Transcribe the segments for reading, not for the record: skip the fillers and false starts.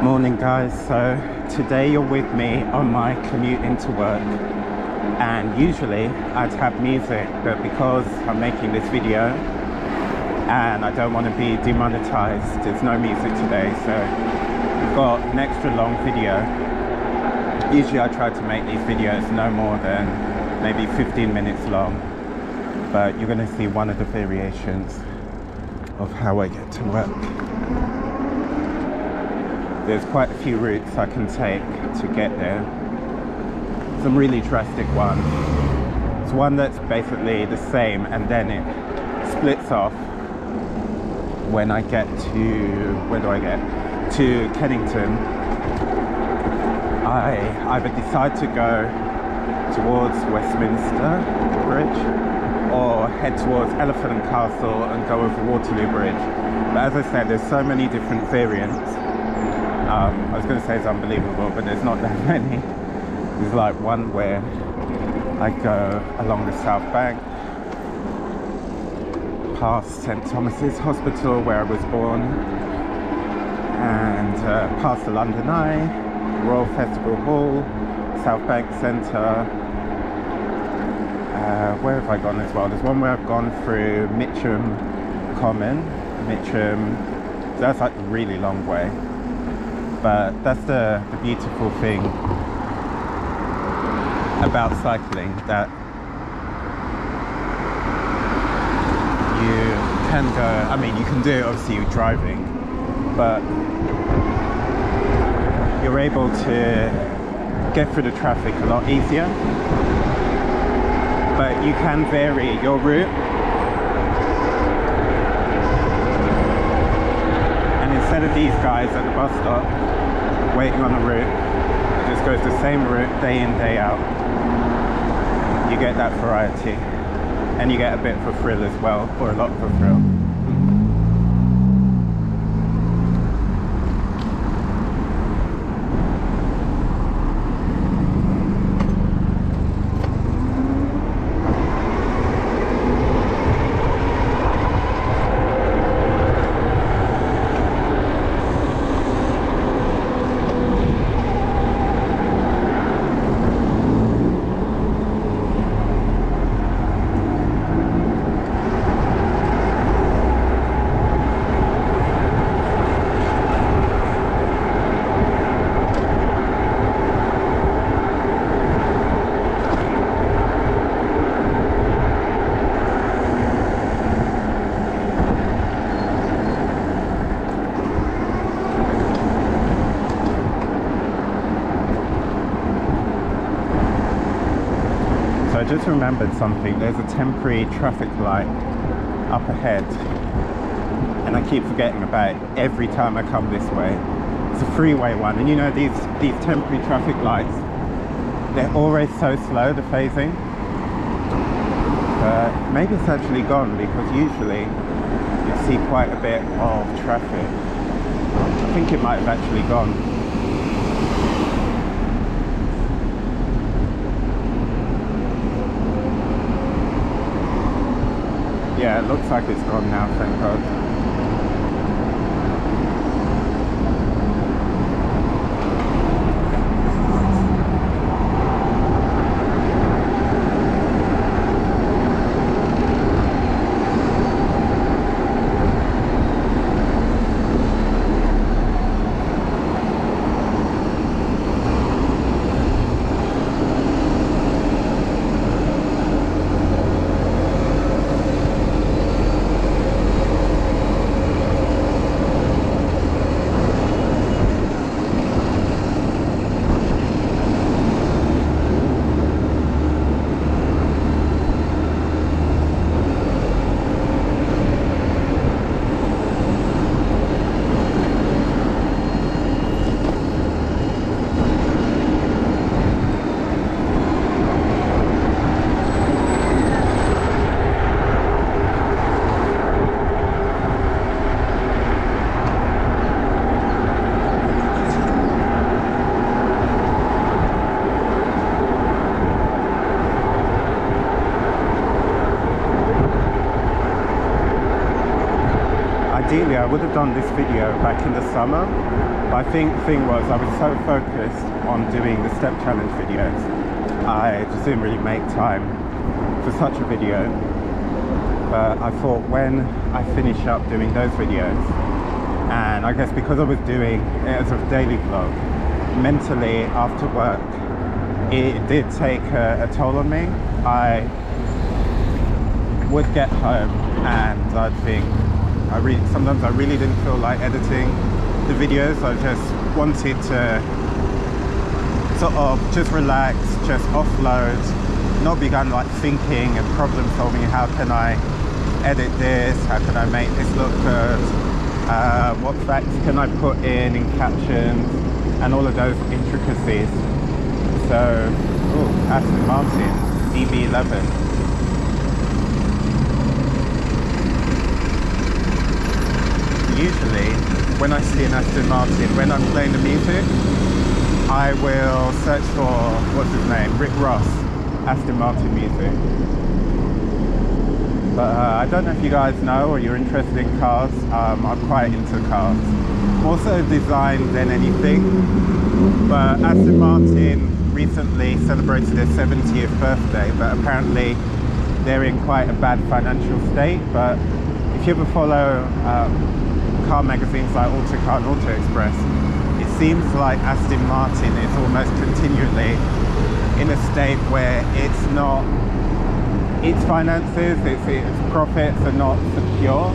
Morning guys, so today you're with me on my commute into work, and usually I'd have music, but because I'm making this video and I don't want to be demonetized, there's no music today. So we've got an extra long video. Usually I try to make these videos no more than maybe 15 minutes long, but you're going to see one of the variations of how I get to work. There's quite a few routes I can take to get there. Some really drastic ones. It's one that's basically the same and then it splits off when I get to, where do I get? To Kennington. I either decide to go towards Westminster Bridge or head towards Elephant and Castle and go over Waterloo Bridge. But as I said, there's so many different variants. I was going to say it's unbelievable, but there's not that many. There's like one where I go along the South Bank, past St Thomas's Hospital where I was born, and past the London Eye, Royal Festival Hall, South Bank Centre. Where have I gone as well? There's one where I've gone through Mitcham Common, so that's like a really long way. But that's the beautiful thing about cycling, that you can go, I mean you can do it obviously you're driving, but you're able to get through the traffic a lot easier, but you can vary your route. And instead of these guys at the bus stop waiting on a route, it just goes the same route day in, day out. You get that variety, and you get a bit of a thrill as well, or a lot of a thrill. So I just remembered something. There's a temporary traffic light up ahead, and I keep forgetting about it every time I come this way. It's a freeway one, and you know these temporary traffic lights, they're always so slow, the phasing. But maybe it's actually gone, because usually you see quite a bit of traffic. I think it might have actually gone. Yeah, it looks like it's gone now, thank God. ideally I would have done this video back in the summer, but I think the thing was I was so focused on doing the step challenge videos, I just didn't really make time for such a video. But I thought when I finish up doing those videos, and I guess because I was doing it as a daily vlog, mentally after work it did take a toll on me. I would get home and I'd think sometimes I really didn't feel like editing the videos. I just wanted to sort of just relax, just offload, not be kind of like thinking and problem solving. How can I edit this? How can I make this look good? What facts can I put in captions and all of those intricacies. So, Aston Martin DB11. Usually, when I see an Aston Martin, when I'm playing the music, I will search for, what's his name, Rick Ross, Aston Martin music. But I don't know if you guys know or you're interested in cars. I'm quite into cars. More so design than anything. But Aston Martin recently celebrated their 70th birthday, but apparently they're in quite a bad financial state. But if you ever follow car magazines like Autocar and Auto Express, it seems like Aston Martin is almost continually in a state where it's not, its finances, its profits are not secure.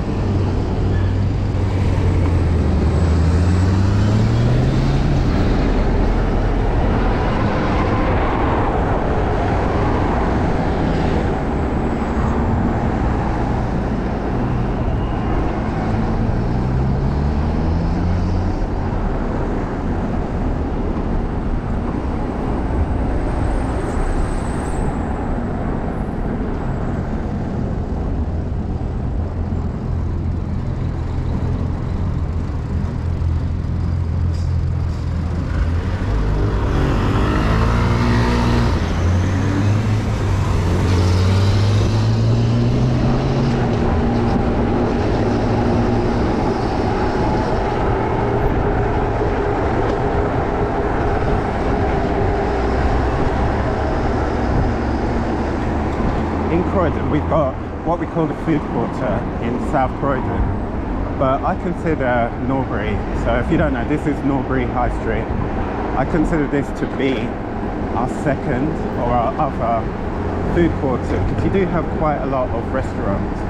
Croydon, we've got what we call the food quarter in South Croydon, but I consider Norbury, so if you don't know, this is Norbury High Street. I consider this to be our second or our other food quarter, because you do have quite a lot of restaurants.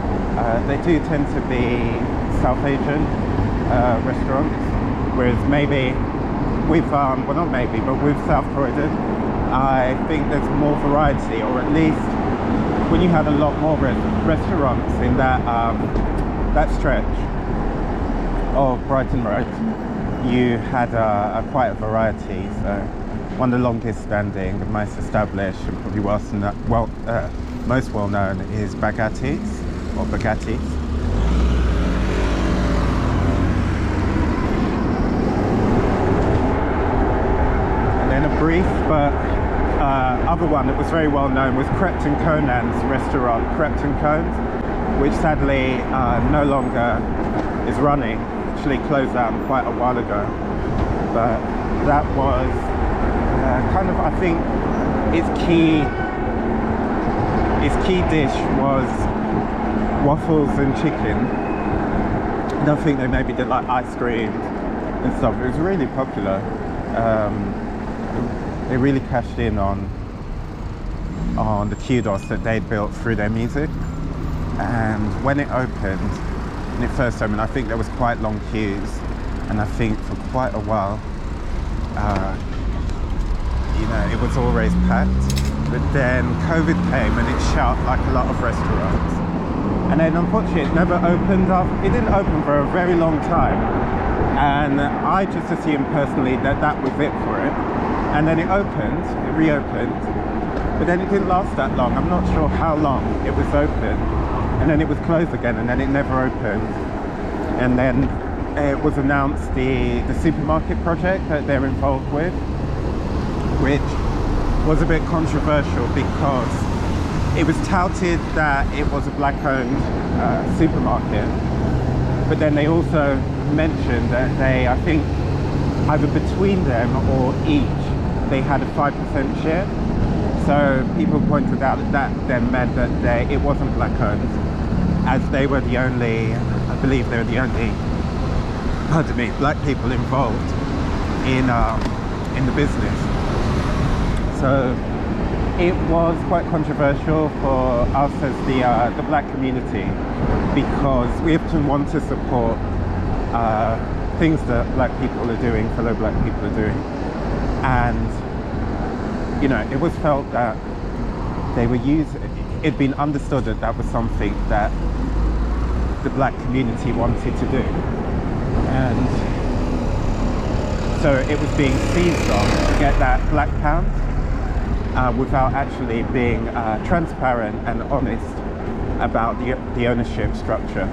They do tend to be South Asian restaurants, whereas maybe with, well not maybe, but with South Croydon, I think there's more variety, or at least when you had a lot more restaurants in that that stretch of Brighton Road, you had quite a variety. So one of the longest standing, the most established, and probably most well known is Bagatti's or Bagatti's. And then a brief but other one that was very well known was Crept and Conan's restaurant, Crept and Cones, which sadly no longer is running. Actually closed down quite a while ago. But that was kind of, I think, its key dish was waffles and chicken. I don't think they maybe did like ice cream and stuff. It was really popular. They really cashed in on the kudos that they'd built through their music. And when it opened, when it first opened, I think there was quite long queues, and I think for quite a while, you know, it was always packed. But then COVID came and it shut like a lot of restaurants. And then unfortunately it never opened up. It didn't open for a very long time. And I just assumed personally that that was it for it. And then it opened, it reopened, but then it didn't last that long. I'm not sure how long it was open. And then it was closed again, and then it never opened. And then it was announced the supermarket project that they're involved with, which was a bit controversial because it was touted that it was a black-owned supermarket, But then they also mentioned that they, I think, either between them or each, they had a 5% share. So people pointed out that then meant that it wasn't black owned, as they were the only, I believe they were the only, pardon me, black people involved in the business. So it was quite controversial for us as the black community, because we often want to support things that black people are doing, fellow black people are doing, and you know, it was felt that they were it'd been understood that that was something that the black community wanted to do, and so it was being seized on to get that black pound without actually being transparent and honest about the ownership structure.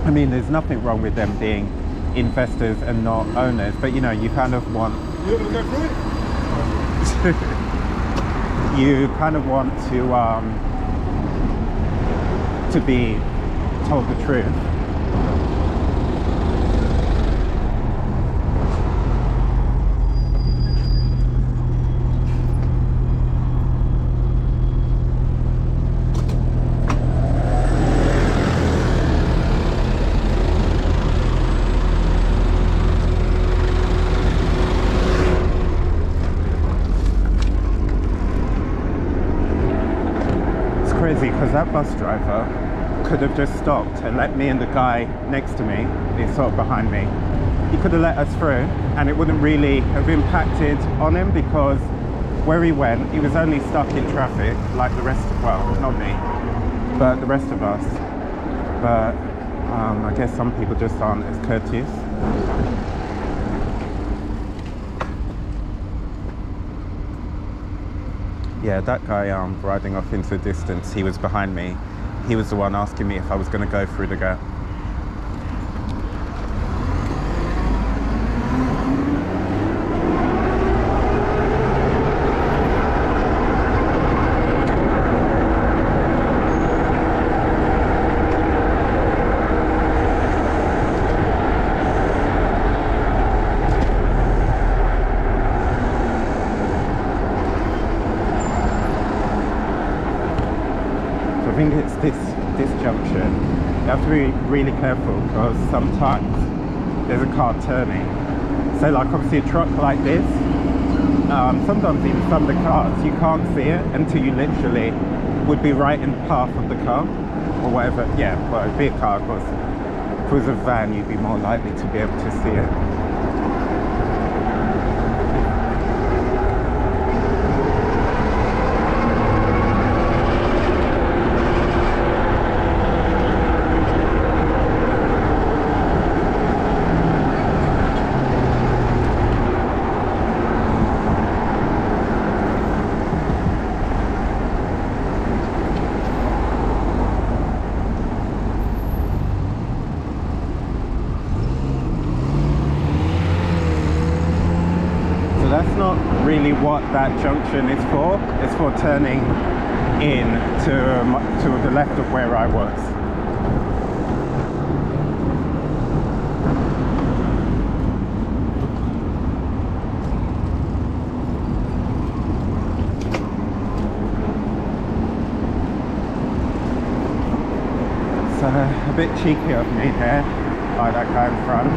I mean, there's nothing wrong with them being investors and not owners, but you know, you kind of want you kind of want to be told the truth. Because that bus driver could have just stopped and let me and the guy next to me, he's sort of behind me, he could have let us through and it wouldn't really have impacted on him, because where he went, he was only stuck in traffic like the rest of, well, not me, but the rest of us. But I guess some people just aren't as courteous. Yeah, that guy riding off into the distance, he was behind me. He was the one asking me if I was going to go through the gap. I think it's this junction. You have to be really careful, because sometimes there's a car turning. So like obviously a truck like this, sometimes even some of the cars, you can't see it until you literally would be right in the path of the car or whatever. Yeah, well, it'd be a car, because if it was a van, you'd be more likely to be able to see it. That's not really what that junction is for. It's for turning in to the left of where I was. So a bit cheeky of me here, by that guy in front.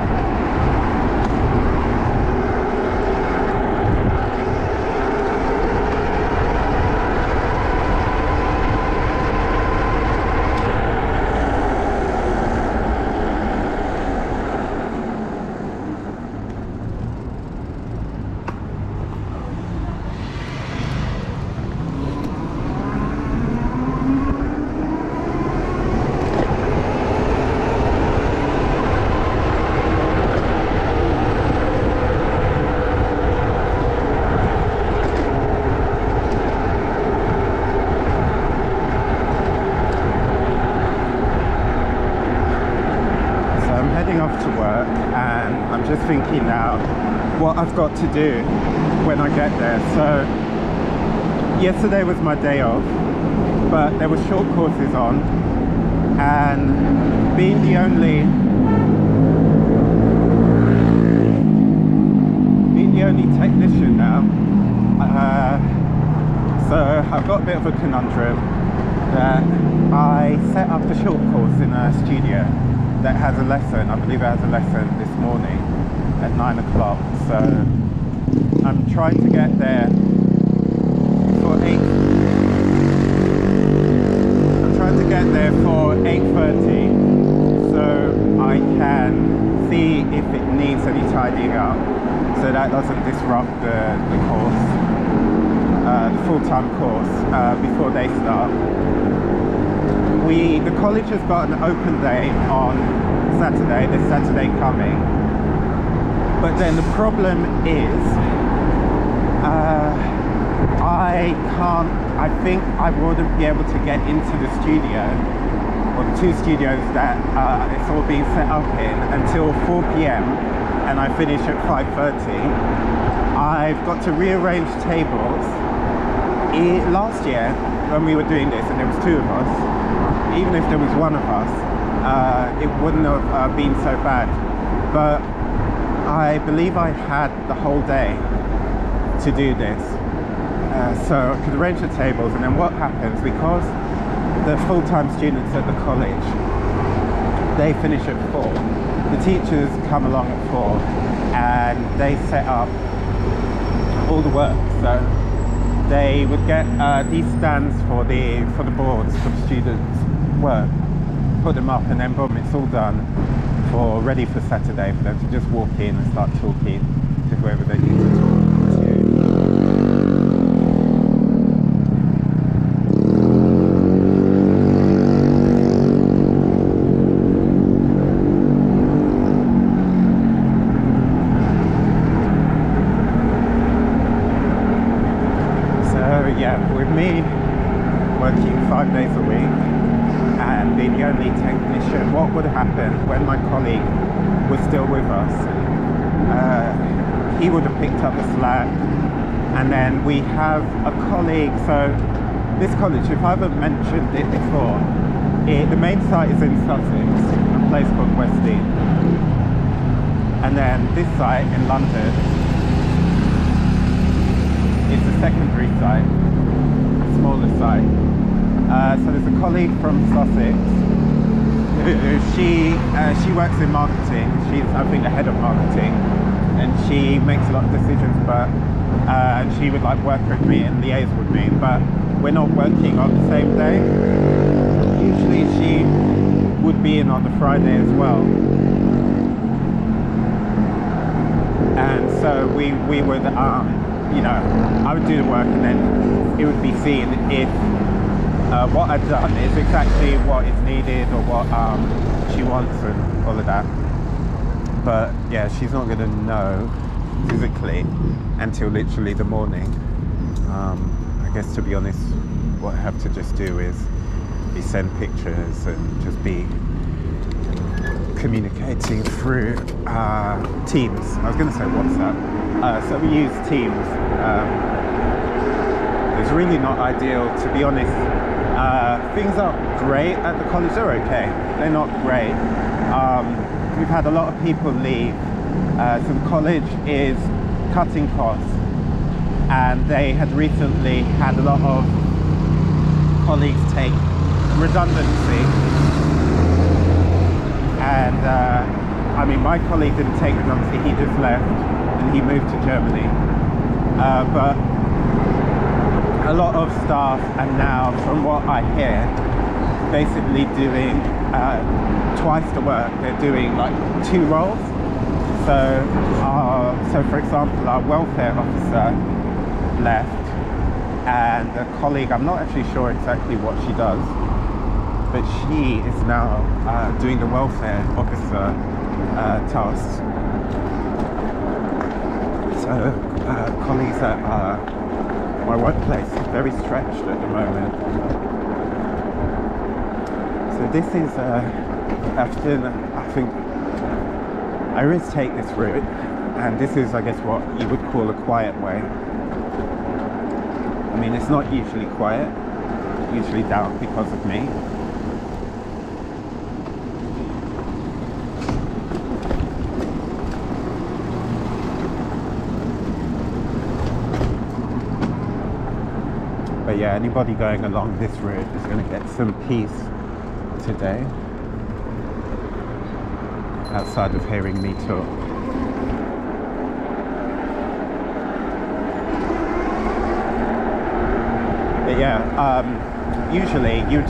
To work, and I'm just thinking now what I've got to do when I get there. So yesterday was my day off, but there were short courses on, and being the only technician now, so I've got a bit of a conundrum that I set up a short course in a studio that has a lesson. I believe it has a lesson this morning at 9 o'clock, so I'm trying to get there for 8:30 so I can see if it needs any tidying up, so that doesn't disrupt the course, the full-time course, before they start. The college has got an open day on Saturday, this Saturday coming, but then the problem is I think I wouldn't be able to get into the studio, or the two studios that it's all being set up in, until 4 p.m. and I finish at 5:30. I've got to rearrange tables. Last year when we were doing this and there was two of us, even if there was one of us, it wouldn't have been so bad, but I believe I had the whole day to do this, so I could arrange the tables. And then what happens, because the full-time students at the college, they finish at 4, the teachers come along at 4 and they set up all the work. So they would get these stands for the boards for the students' work, put them up, and then boom, it's all done, ready for Saturday, for them to just walk in and start talking to whoever they need to talk to. With me working 5 days a week and being the only technician, what would happen when my colleague was still with us? He would have picked up the slack, and then we have a colleague. So this college, if I haven't mentioned it before, the main site is in Sussex, a place called West Dean, and then this site in London is the secondary site, smaller site. So there's a colleague from Sussex she works in marketing. She's, I think, the head of marketing, and she makes a lot of decisions, but and she would like work with me and liaise with me, but we're not working on the same day. Usually she would be in on the Friday as well, and so we would you know, I would do the work, and then it would be seen if what I've done is exactly what is needed, or what she wants, and all of that. But yeah, she's not going to know physically until literally the morning. I guess, to be honest, what I have to just do is send pictures and just be communicating through Teams. I was going to say WhatsApp. So we use Teams. It's really not ideal, to be honest. Things aren't great at the college. They're okay. They're not great. We've had a lot of people leave. So the college is cutting costs, and they had recently had a lot of colleagues take redundancy. And I mean, my colleague didn't take redundancy, he just left and he moved to Germany. But a lot of staff are now, from what I hear, basically doing twice the work. They're doing like 2 roles. So for example, our welfare officer left, and a colleague, I'm not actually sure exactly what she does, but she is now doing the welfare officer tasks. So colleagues at my workplace are very stretched at the moment. So this is often, I think, I always take this route, and this is, I guess, what you would call a quiet way. I mean, it's not usually quiet, usually down because of me. yeah, anybody going along this route is going to get some peace today, outside of hearing me talk. But yeah, usually you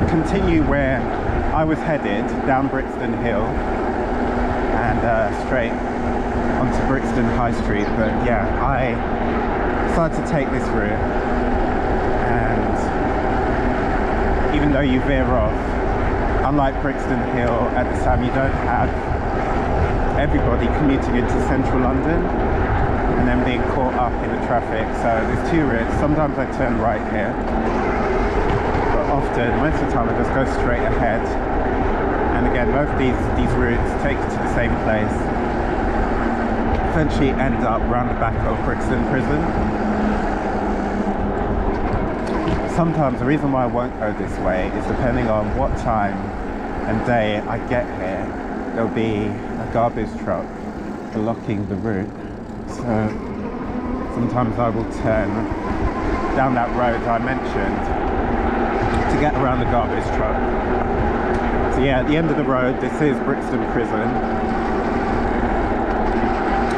continue where I was headed, down Brixton Hill and straight onto Brixton High Street. But yeah, I decided to take this route, and even though you veer off, unlike Brixton Hill, at this time you don't have everybody commuting into central London and then being caught up in the traffic. So there's two routes. Sometimes I turn right here, but often, most of the time, I just go straight ahead. And again, both these routes take you to the same place. Eventually end up round the back of Brixton Prison. Sometimes the reason why I won't go this way is depending on what time and day I get here, there'll be a garbage truck blocking the route. So sometimes I will turn down that road I mentioned to get around the garbage truck. So yeah, at the end of the road, this is Brixton Prison.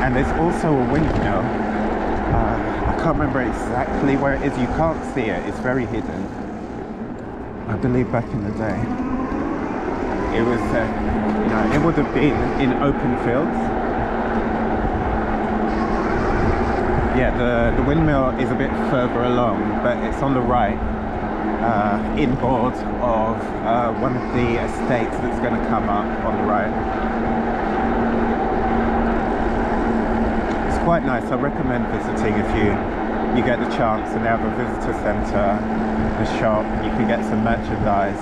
And there's also a windmill. I can't remember exactly where it is. You can't see it. It's very hidden. I believe back in the day, it was, it would have been in open fields. Yeah, the windmill is a bit further along, but it's on the right, inboard of one of the estates that's going to come up on the right. It's quite nice. I recommend visiting if you get the chance, and they have a visitor centre, a shop, you can get some merchandise.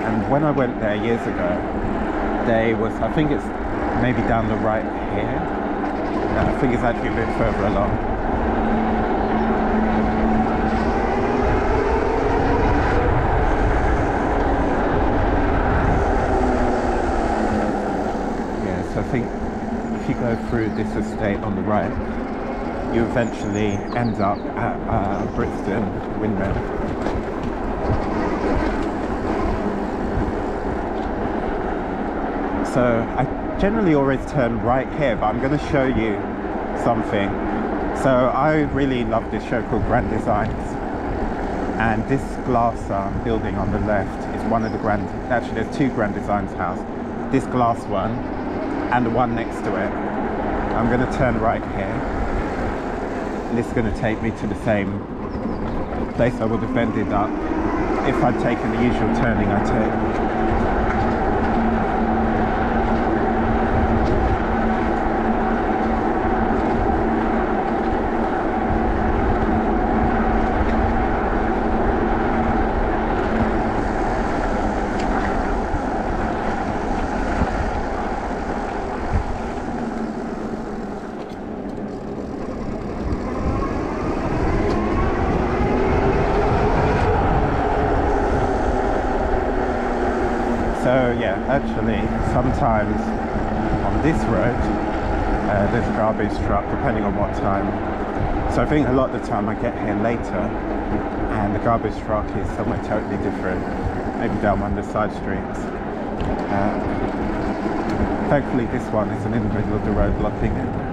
And when I went there years ago, I think it's maybe down the right here. I think it's actually a bit further along. Yeah, so I think if you go through this estate on the right, you eventually end up at Brixton Windmill. So I generally always turn right here, but I'm going to show you something. So I really love this show called Grand Designs, and this glass building on the left is one of the actually there's two Grand Designs house, this glass one and the one next to it. I'm going to turn right here, and this is going to take me to the same place I would have ended up if I'd taken the usual turning I take. So yeah, actually sometimes on this road there's a garbage truck depending on what time. So I think a lot of the time I get here later and the garbage truck is somewhere totally different, maybe down one of the side streets. Thankfully this one isn't in the middle of the road blocking it.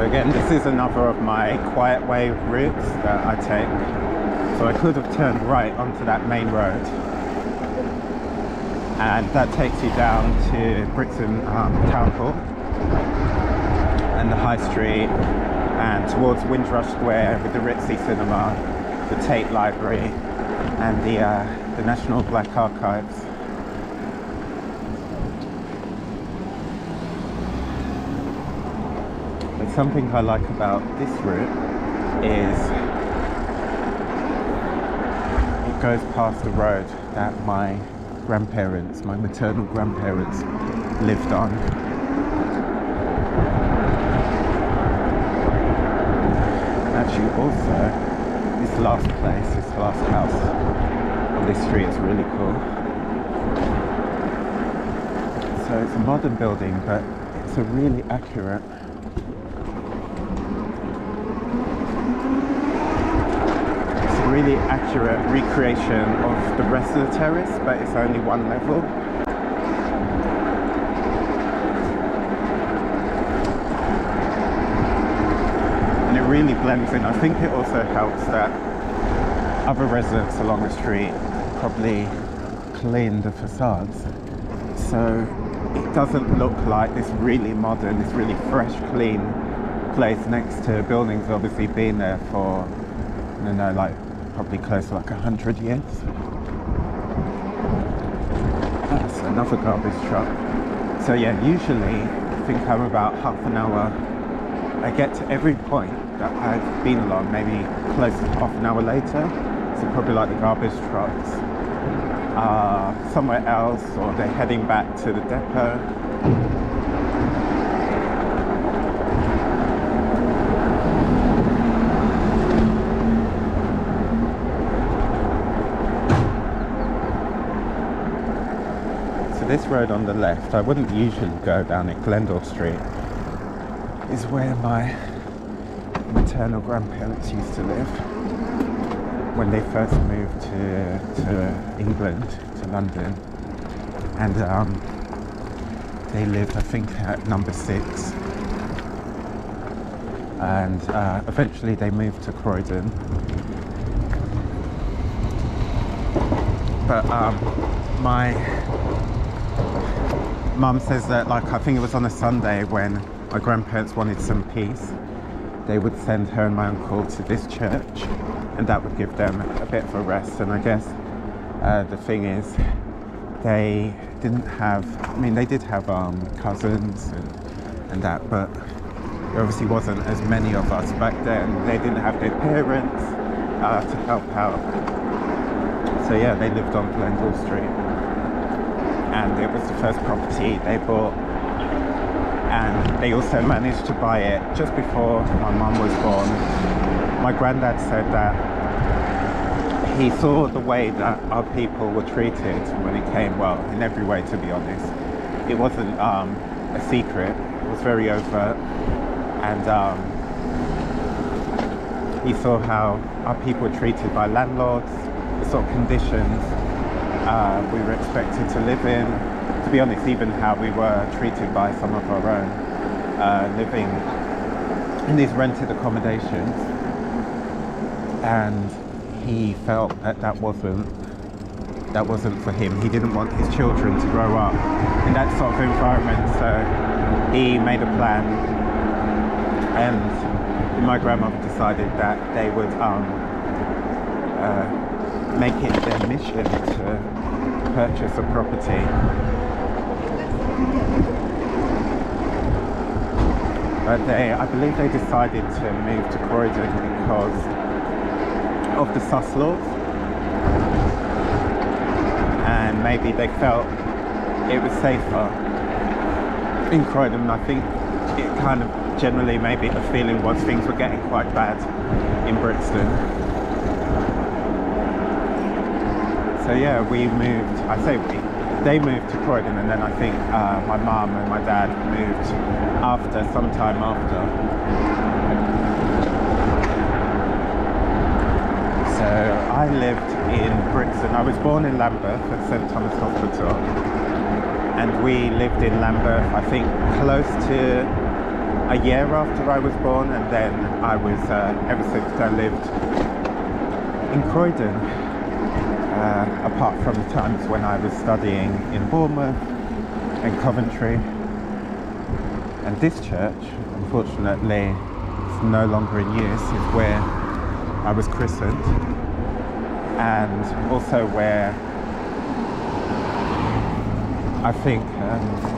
Again, this is another of my quiet way routes that I take. So I could have turned right onto that main road, and that takes you down to Brixton Town Hall and the High Street and towards Windrush Square with the Ritzy Cinema, the Tate Library and the National Black Archives. Something I like about this route is it goes past the road that my maternal grandparents lived on. actually also, this last place, this last house on this street is really cool. So it's a modern building, but it's a really accurate recreation of the rest of the terrace, but it's only one level. And it really blends in. I think it also helps that other residents along the street probably clean the facades, so it doesn't look like this really modern, this really fresh, clean place next to buildings obviously been there for, I don't know, like probably close to like 100 years. That's another garbage truck. So yeah, usually I think I'm about half an hour. I get to every point that I've been along, maybe close to half an hour later. So probably like the garbage trucks are somewhere else, or they're heading back to the depot. This road on the left, I wouldn't usually go down it, Glendale Street, is where my maternal grandparents used to live when they first moved to England, to London. And they lived, I think, at number 6. And eventually they moved to Croydon. But my Mum says that, like, I think it was on a Sunday when my grandparents wanted some peace, they would send her and my uncle to this church, and that would give them a bit of a rest. And I guess the thing is, they didn't have, I mean, they did have cousins and that, but there obviously wasn't as many of us back then. They didn't have their parents to help out. So yeah, they lived on Glendale Street. And it was the first property they bought, and they also managed to buy it just before my mum was born. My granddad said that he saw the way that our people were treated when it came, well, in every way, to be honest. It wasn't a secret, it was very overt, and he saw how our people were treated by landlords, the sort of conditions we were expected to live in. To be honest, even how we were treated by some of our own, living in these rented accommodations. And he felt that that wasn't for him. He didn't want his children to grow up in that sort of environment, so he made a plan, and my grandmother decided that they would make it their mission to purchase a property. But I believe they decided to move to Croydon because of the sus laws, and maybe they felt it was safer in Croydon. I think it kind of generally, maybe the feeling was things were getting quite bad in Brixton. So yeah, we moved, they moved to Croydon, and then I think my mum and my dad moved sometime after. So I lived in Brixton. I was born in Lambeth at St Thomas Hospital, and we lived in Lambeth, I think, close to a year after I was born, and then I was, ever since I lived in Croydon. Apart from the times when I was studying in Bournemouth and Coventry. And this church, unfortunately, is no longer in use. It's where I was christened, and also where I think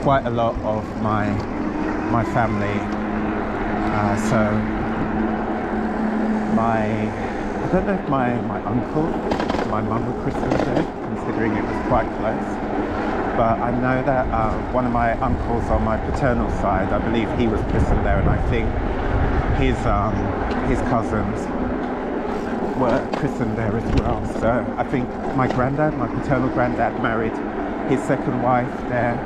quite a lot of my family, I don't know if my uncle, my mum were christened there, considering it was quite close. But I know that one of my uncles on my paternal side, I believe he was christened there, and I think his cousins were christened there as well. So I think my paternal granddad married his second wife there,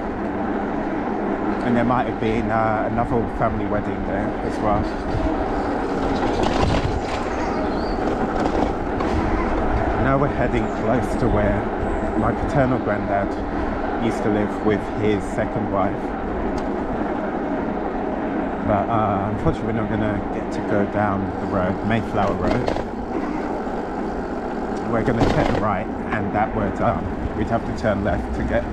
and there might have been another family wedding there as well. Now we're heading close to where my paternal granddad used to live with his second wife. But unfortunately we're not going to get to go down the road, Mayflower Road. We're going to turn right, and that would we'd have to turn left to get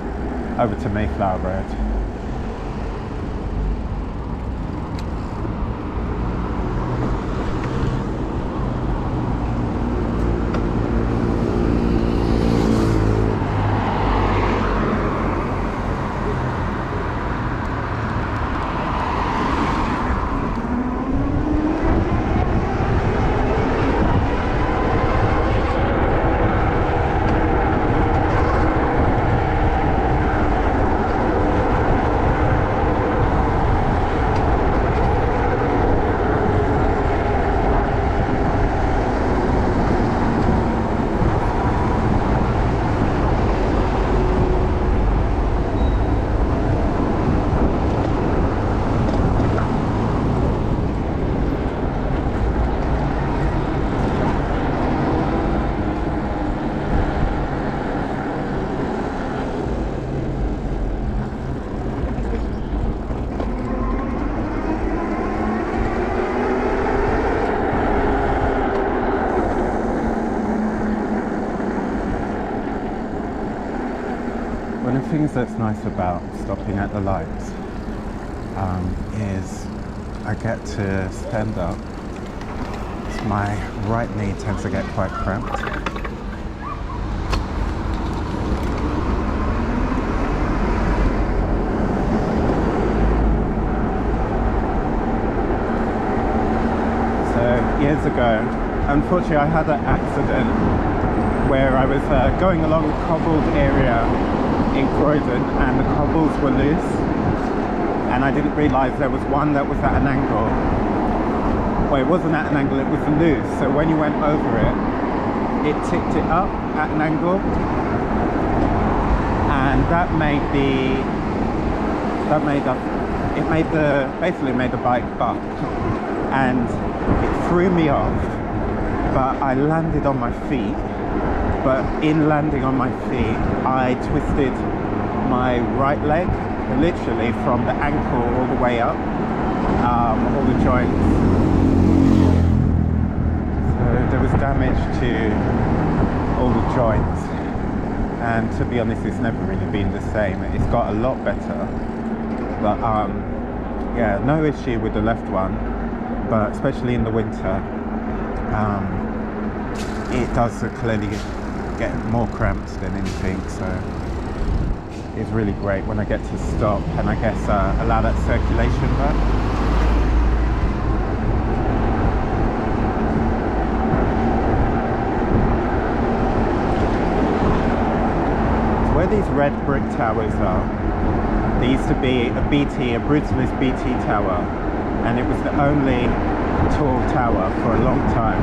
over to Mayflower Road. One of the things that's nice about stopping at the lights is I get to stand up. My right knee tends to get quite cramped. So years ago, unfortunately I had an accident where I was going along a cobbled area in Croydon, and the cobbles were loose, and I didn't realise there was one that was at an angle. Well, it wasn't at an angle, it was loose, so when you went over it, it tipped it up at an angle, and basically made the bike buck, and it threw me off, but I landed on my feet. But in landing on my feet, I twisted my right leg, literally from the ankle all the way up, all the joints. So there was damage to all the joints, and to be honest, it's never really been the same. It's got a lot better, but yeah, no issue with the left one, but especially in the winter, it does clearly get more cramped than anything, so it's really great when I get to stop and I guess allow that circulation back. So where these red brick towers are, there used to be a brutalist BT tower, and it was the only tall tower for a long time.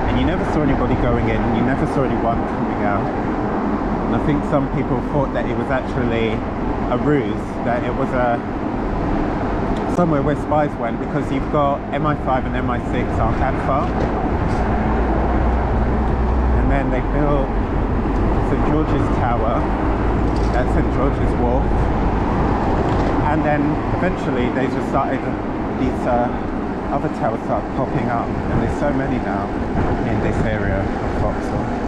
And you never saw anybody going in, and you never saw anyone coming out. And I think some people thought that it was actually a ruse, that it was somewhere where spies went, because you've got MI5 and MI6 aren't that far. And then they built St George's Tower at St George's Wharf. And then eventually they just started these other towers start popping up, and there's so many now in this area of Vauxhall.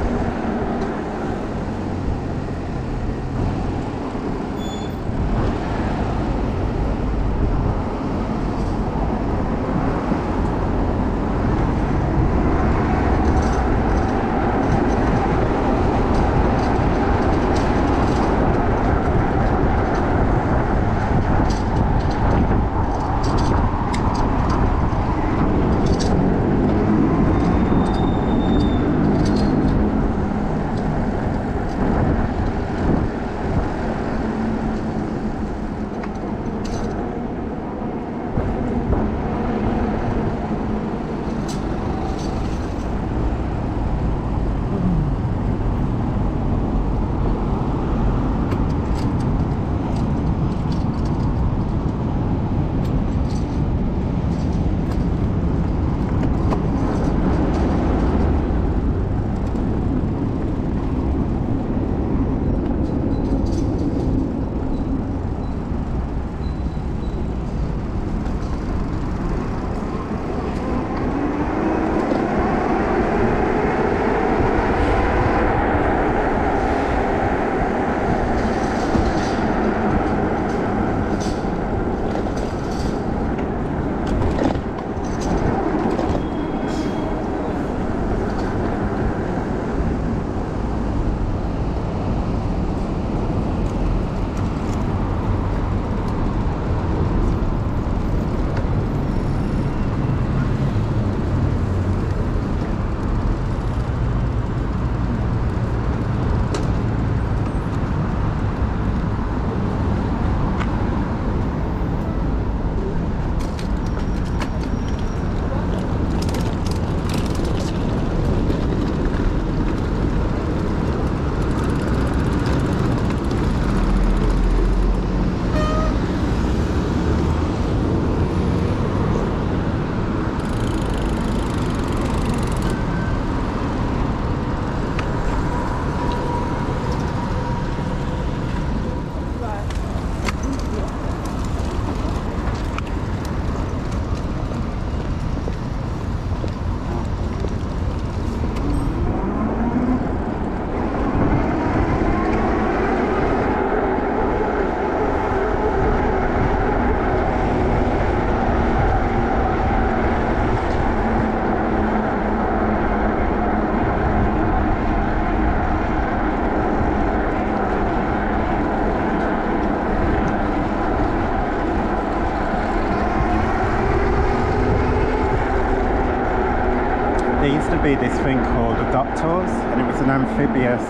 to be this thing called a Doctors, and it was an amphibious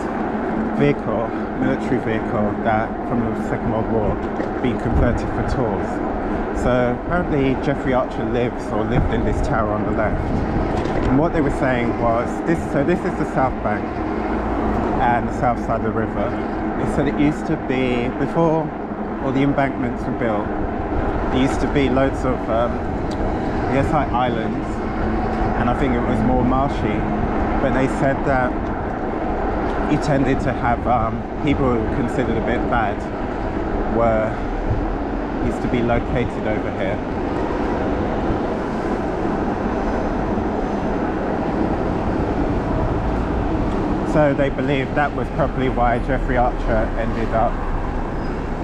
vehicle, military vehicle, that from the Second World War being converted for tours. So apparently Jeffrey Archer lived in this tower on the left. And what they were saying was this is the south bank and the south side of the river. They said it used to be, before all the embankments were built, there used to be loads of like islands, and I think it was more marshy, but they said that you tended to have people who were considered a bit bad used to be located over here. So they believe that was probably why Jeffrey Archer ended up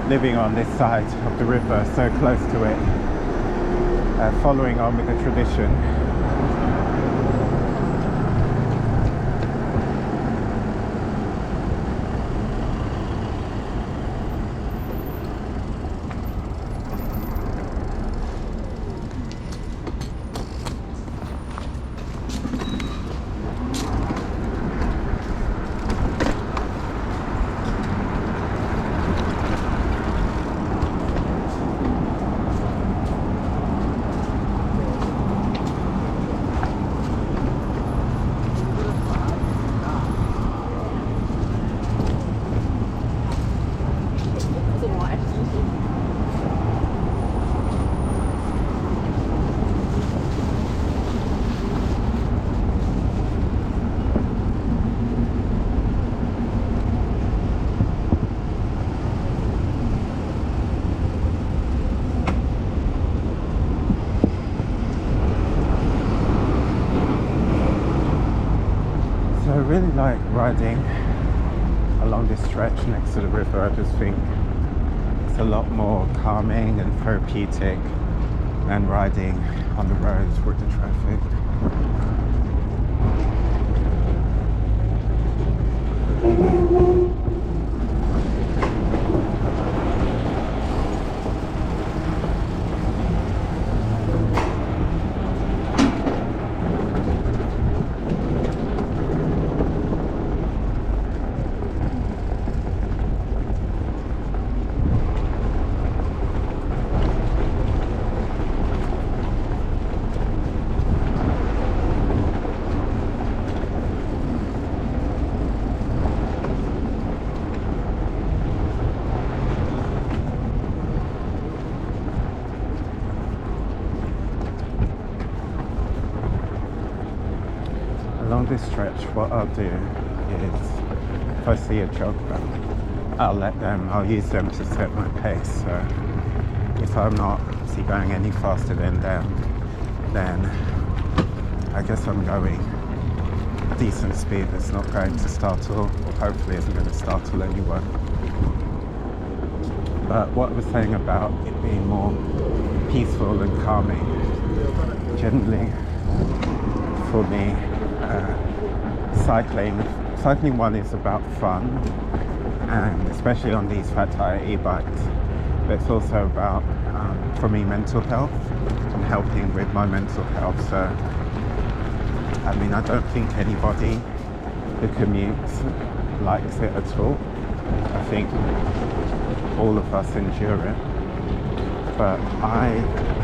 living on this side of the river, so close to it, following on with the tradition. I really like riding along this stretch next to the river. I just think it's a lot more calming and therapeutic than riding on the roads with the traffic. Along this stretch, what I'll do is, if I see a jogger, I'll use them to set my pace. So if I'm not going any faster than them, then I guess I'm going a decent speed that's not going to startle, or hopefully isn't going to startle anyone. But what I was saying about it being more peaceful and calming, generally for me, cycling one is about fun, and especially on these fat tire e-bikes, but it's also about, for me, mental health and helping with my mental health. So I mean, I don't think anybody who commutes likes it at all. I think all of us endure it, but I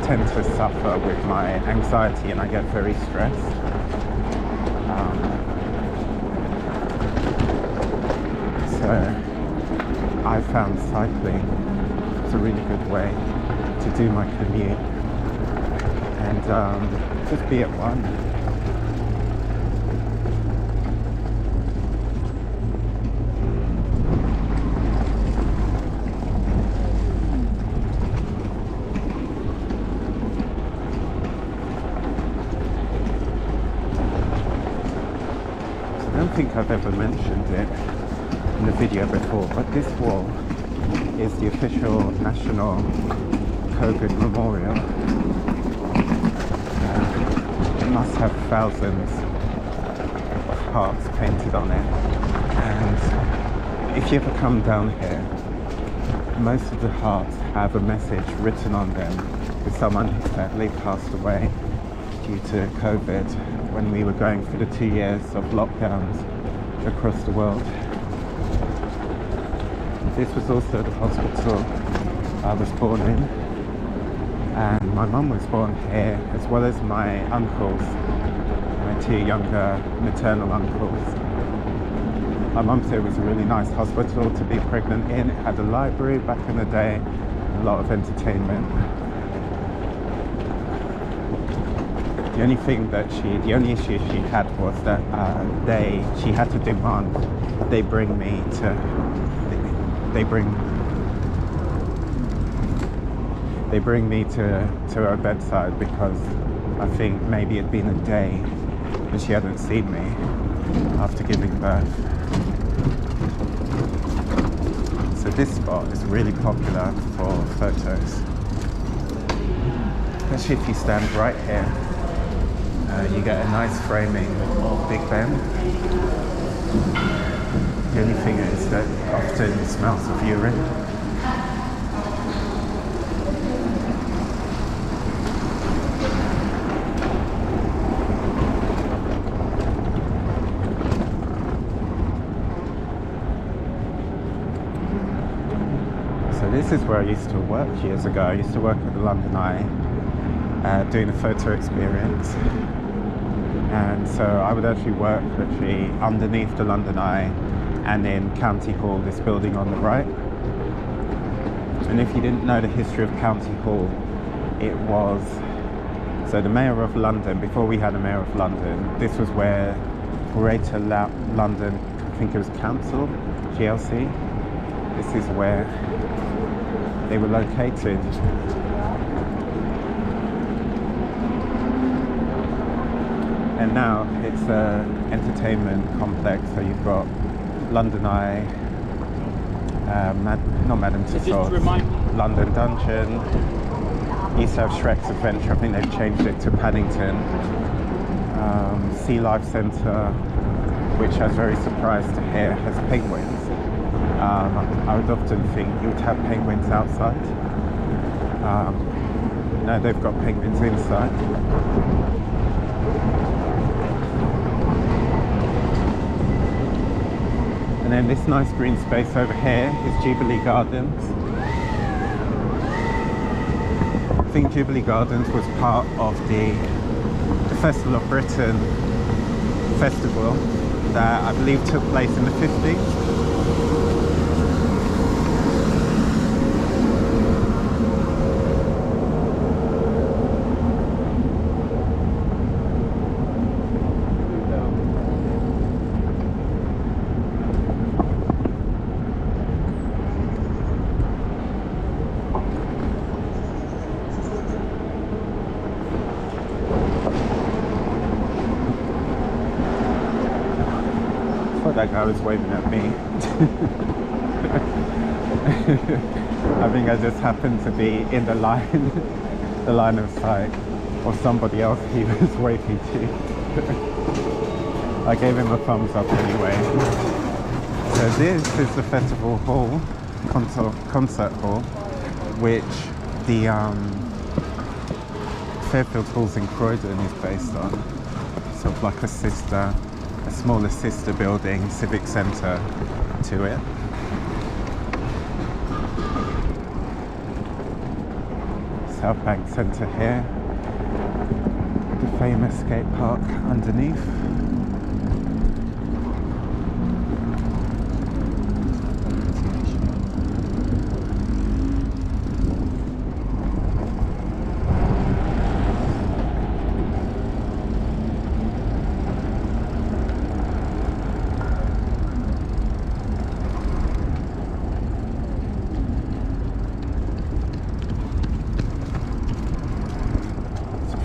tend to suffer with my anxiety and I get very stressed. So I found cycling is a really good way to do my commute and just be at one. I don't think I've ever mentioned it in the video before, but this wall is the official national COVID memorial. It must have thousands of hearts painted on it, and if you ever come down here, most of the hearts have a message written on them with someone who sadly passed away due to COVID when we were going through the 2 years of lockdowns across the world. This was also the hospital I was born in, and my mum was born here, as well as my uncles, my 2 younger maternal uncles. My mum said it was a really nice hospital to be pregnant in. It had a library back in the day, a lot of entertainment. The only issue she had was that she had to demand they bring me to her bedside, because I think maybe it'd been a day and she hadn't seen me after giving birth. So this spot is really popular for photos, especially if you stand right here. You get a nice framing of Big Ben. The only thing is that often it smells of urine. So this is where I used to work years ago. I used to work at the London Eye, doing a photo experience. And so I would actually work underneath the London Eye and in County Hall, this building on the right. And if you didn't know the history of County Hall, so the Mayor of London, before we had a Mayor of London, this was where Greater London, I think it was Council, GLC, this is where they were located. And now it's an entertainment complex, so you've got London Eye, not Madame Tussauds, London Dungeon, used to have Shrek's Adventure, I think they've changed it to Paddington, Sea Life Centre, which I was very surprised to hear has penguins. I would often think you would have penguins outside. No, they've got penguins inside. And then this nice green space over here is Jubilee Gardens. I think Jubilee Gardens was part of the Festival of Britain festival that I believe took place in the 50s. That guy was waving at me. I think I just happened to be in the line of sight of somebody else he was waving to. I gave him a thumbs up anyway. So this is the festival hall, concert hall, which the Fairfield Halls in Croydon is based on. Sort of like a smaller sister building, civic centre to it. South Bank Centre here, the famous skate park underneath.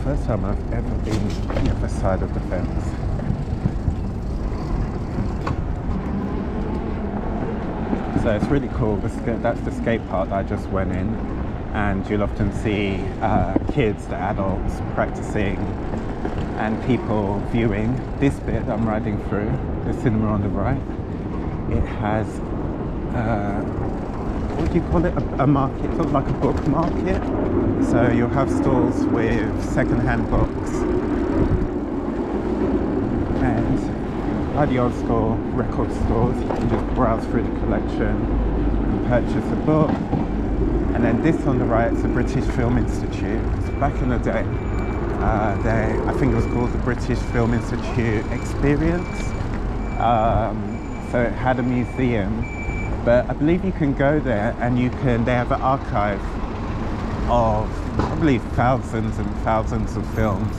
First time I've ever been on the other side of the fence. So it's really cool. That's the skate park that I just went in, and you'll often see kids, the adults, practicing and people viewing. This bit I'm riding through, the cinema on the right, it has what do you call it? A market, sort of like a book market. So you'll have stalls with second-hand books. like the old school record stores, you can just browse through the collection and purchase a book. And then this on the right is the British Film Institute. So back in the day, I think it was called the British Film Institute Experience. So it had a museum, but I believe you can go there and they have an archive of probably thousands and thousands of films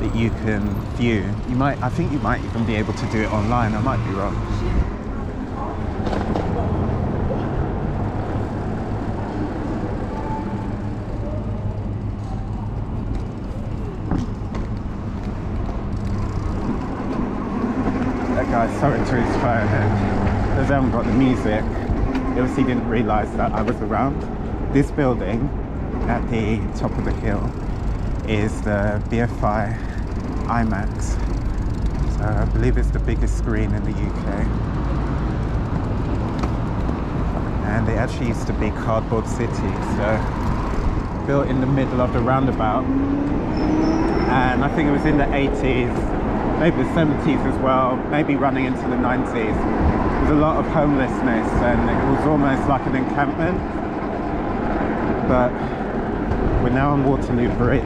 that you can view. I think you might even be able to do it online, I might be wrong. Guys, sorry to his phone, because I haven't got the music. He obviously didn't realise that I was around. This building at the top of the hill is the BFI IMAX. So I believe it's the biggest screen in the UK. And they actually used to be Cardboard City, so built in the middle of the roundabout. And I think it was in the 80s. Maybe the 70s as well, maybe running into the 90s. There was a lot of homelessness and it was almost like an encampment. But we're now on Waterloo Bridge,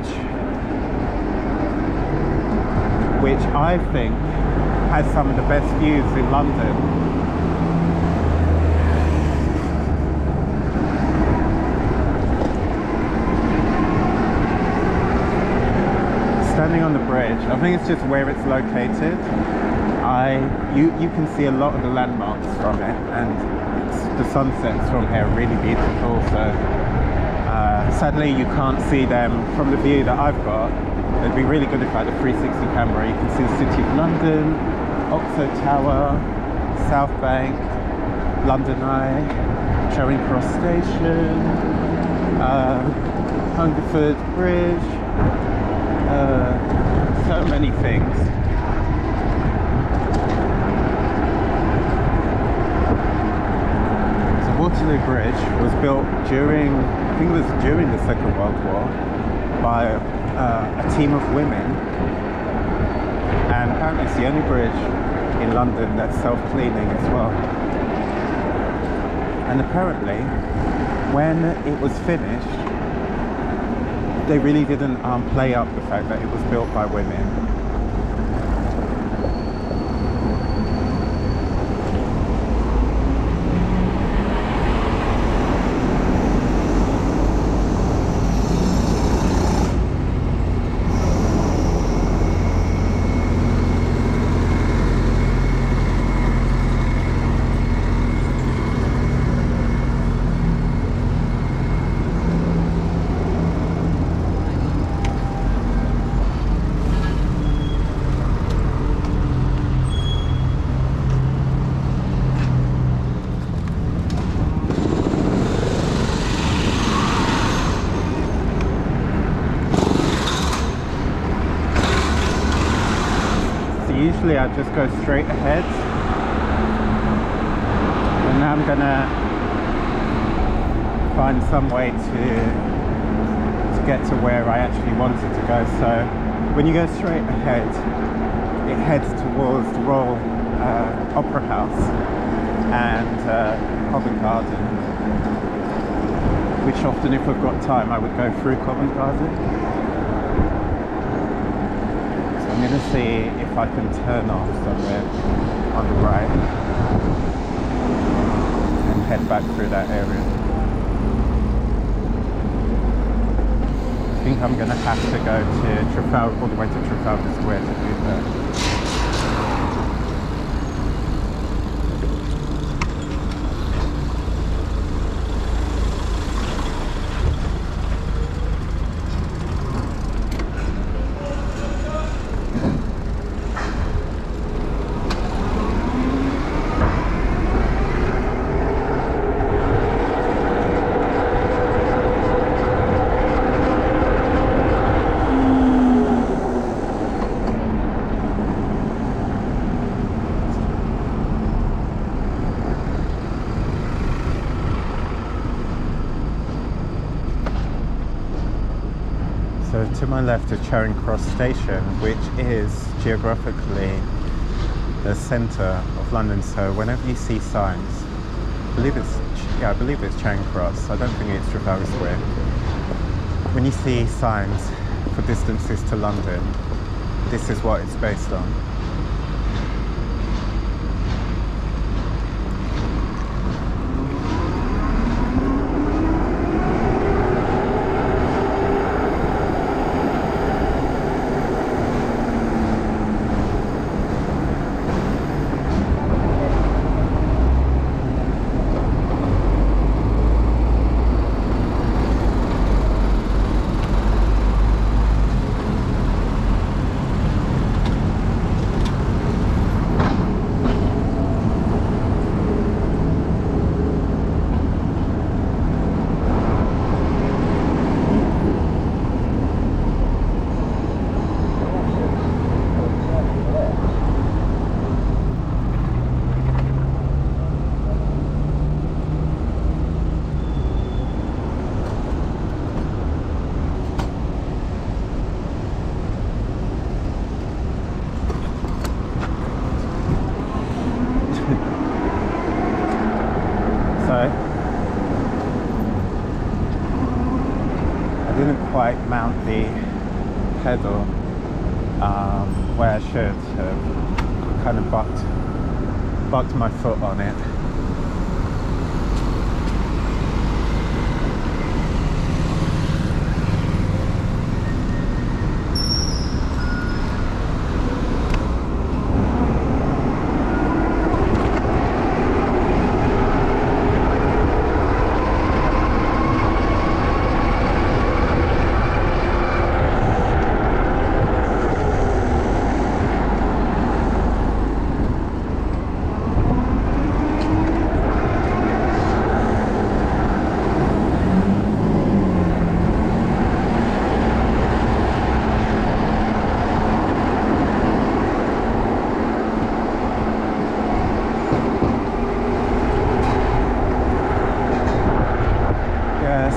which I think has some of the best views in London. Standing on the bridge, I think it's just where it's located. You can see a lot of the landmarks from it, and the sunsets from here are really beautiful. So sadly you can't see them from the view that I've got. It'd be really good if I had a 360 camera. You can see the City of London, Oxo Tower, South Bank, London Eye, Charing Cross Station, Hungerford Bridge. So many things. So Waterloo Bridge was built during, I think it was during the Second World War, by a team of women, and apparently it's the only bridge in London that's self-cleaning as well. And apparently when it was finished, they really didn't play up the fact that it was built by women. Usually I just go straight ahead, and now I'm gonna find some way to get to where I actually wanted to go. So when you go straight ahead, it heads towards the Royal Opera House and Covent Garden, which often, if I've got time, I would go through Covent Garden. I'm going to see if I can turn off somewhere on the right and head back through that area. I think I'm going to have to go to Trafalgar, all the way to Trafalgar Square to do that. To my left is Charing Cross Station, which is geographically the centre of London. So whenever you see signs, I believe it's Charing Cross. I don't think it's Trafalgar Square. When you see signs for distances to London, this is what it's based on. Quite mount the pedal where I should have. Kind of bucked my foot on it.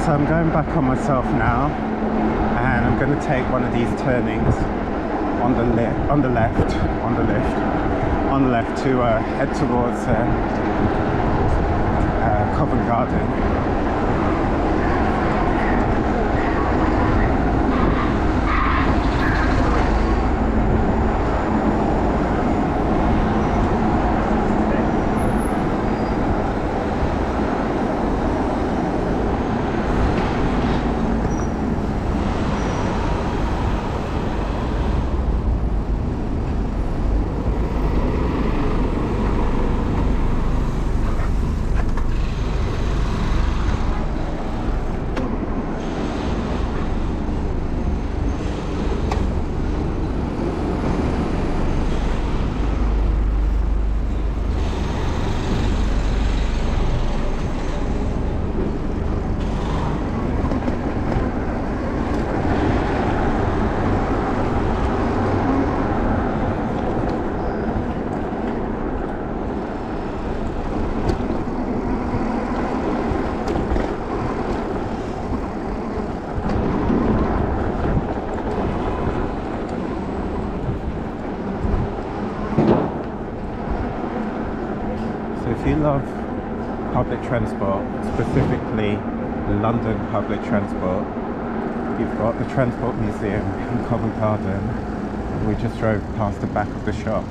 So I'm going back on myself now, and I'm going to take one of these turnings on the left to head towards Covent Garden. If you love public transport, specifically London public transport, you've got the Transport Museum in Covent Garden. We just drove past the back of the shop.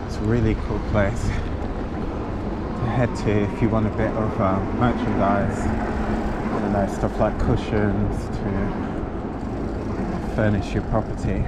It's a really cool place to head to if you want a bit of merchandise, I don't know, stuff like cushions to furnish your property.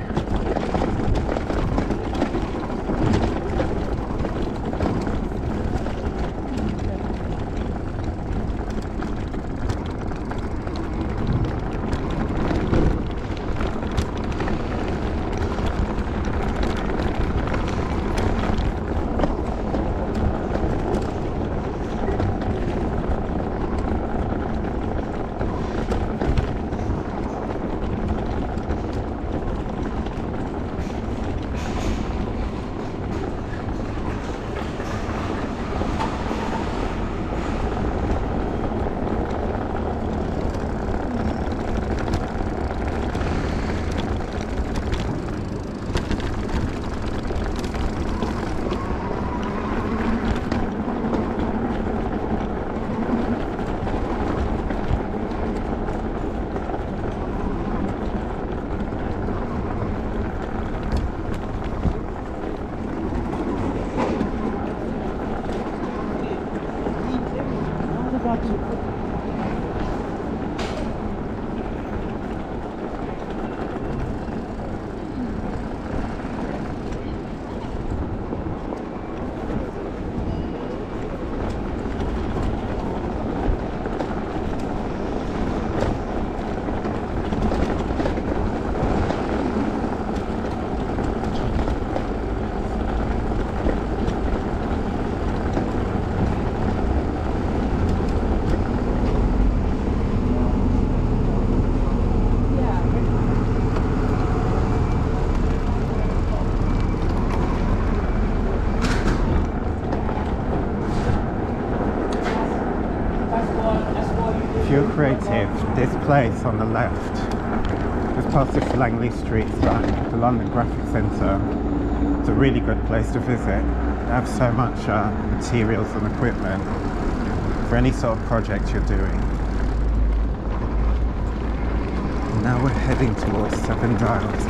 If you're creative, this place on the left, just past this Langley Street side, the London Graphic Centre, it's a really good place to visit. They have so much materials and equipment for any sort of project you're doing. And now we're heading towards Seven Dials.